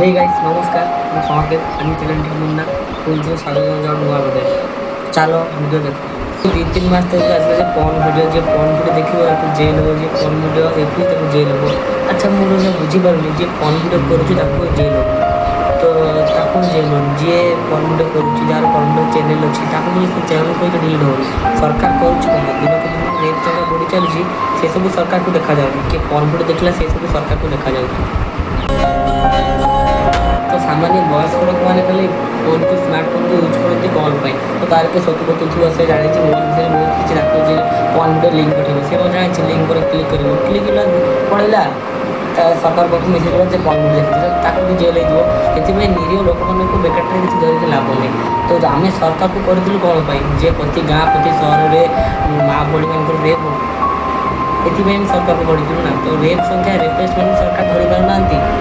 hey guys नमस्कार ମୁଁ ସମାକେତ ଆମ ଚ୍ୟାନେଲଟି ମୁନ୍ନା ପୁଣି ସ୍ୱାଗତ ଜଣାଉ ନୂଆ ଭିଡ଼ିଓ ଚାଲ ଭିଡ଼ିଓ ଦେଖ ଦୁଇ ତିନି ମାସ ତକ ଆସିଲା ଯେ ପର୍ନ ଭିଡ଼ିଓ ଯିଏ ପର୍ନ ଭିଡ଼ିଓ ଦେଖିବ ତାକୁ ଜେଲ୍ ହେବ ଯିଏ ପର୍ନ ଭିଡ଼ିଓ ଦେଖିବ ତାକୁ ଜେଲ୍ ହେବ ଆଚ୍ଛା ମୁଁ ବୁଝିପାରୁନି ଯିଏ ପର୍ନ ଭିଡ଼ିଓ କରୁଛି ତାକୁ ଜେଲ୍ ହେବ ତ ତାକୁ ଜେଲ୍ ହେବନି ଯିଏ ପର୍ନ ଭିଡ଼ିଓ କରୁଛି ଯାହାର ପର୍ନ ଭିଡ଼ିଓ ଚ୍ୟାନେଲ୍ ଅଛି ତାକୁ ବି ସେ ଚ୍ୟାନେଲ୍ କହିକି ଡିଲିଟ୍ ହେବନି ସରକାର କରୁଛି କ'ଣ ଦିନକୁ ଦିନ ରେଟ୍ ସଂଖ୍ୟା ବଢ଼ି ଚାଲିଛି ସେସବୁ ସରକାରକୁ ଦେଖାଯାଉନି କିଏ ପର୍ନ ଭିଡ଼ିଓ ଦେଖିଲା ସେସବୁ ସରକାରକୁ ଦେଖାଯାଉଛି तो सामान्य वयस्क लोक मैंने खाली फोन को स्मार्टफोन को यूज करते कॉल पर तो तार के सतु पतु थी से जानी मोबाइल विषय बहुत किसी डाकुचे कौन गोटे लिंक पठेबे से जानी लिंक पर क्लिक कर क्लिक पड़ेगा सरकार पक्ष मेसेज कला कौन गोटे देखते ताको भी जेल हो निरीह लोक मैं बेकार किसी धरिक लाभ नहीं तो आम सरकार को करूँ कौन जे प्रति गाँ प्रति सहर में माँ भड़ी मान रेप एथपाई सरकार को पढ़ी ना तो रेप संख्या रेपेस्ट मैंने सरकार धरी पार ना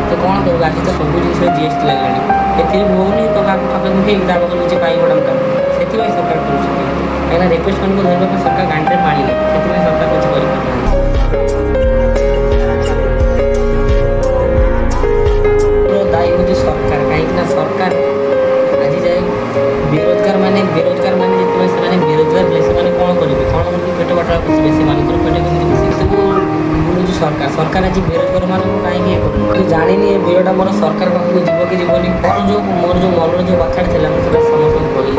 तो कौन कर आज तो सब जिन जीएसटी लगे एथि होनी तो क्या ठाकुर उठे बदल किसी पाइब टंका से सरकार कर कहीं रेपेस्ट मान को धरने सरकार गांडे मारे से सरकार कुछ कर दायी हूँ सरकार कहीं सरकार आज जाए बेरोजगार मैंने जितने बेरोजगार से कौन करेंगे कौन पेट बाटा पोषे से पेट बुझु सरकार सरकार आज बेरोजगार मान कहीं जानी ए भिडियोटा मोर सरकार पाखक जीव कि जीवन मोर जो मन जो कथा था मुझे समस्त कही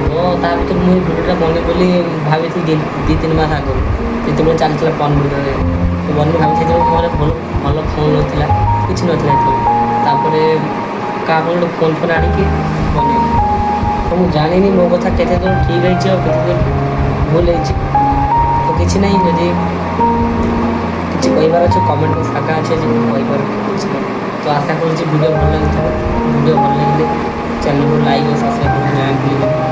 तो ता भर मुझे भिडियोटा बने बोली भावी दी तीन मास आगे जो चलता पन भिडियो तो बन भाई मोर भल भल फोन नाला कि नाला तापर क्या गोटे फोन फोन आणिकी बन तो मुझे जानी मो कथा के ठीक है के भूल है तो किसी ना जदि किसी कहार अच्छे कमेंट फाँका अच्छे कहीपर तो आशा करुँच वीडियो भल लगी वीडियो भल लगे चैनल को लाइक और सब्सक्राइब करके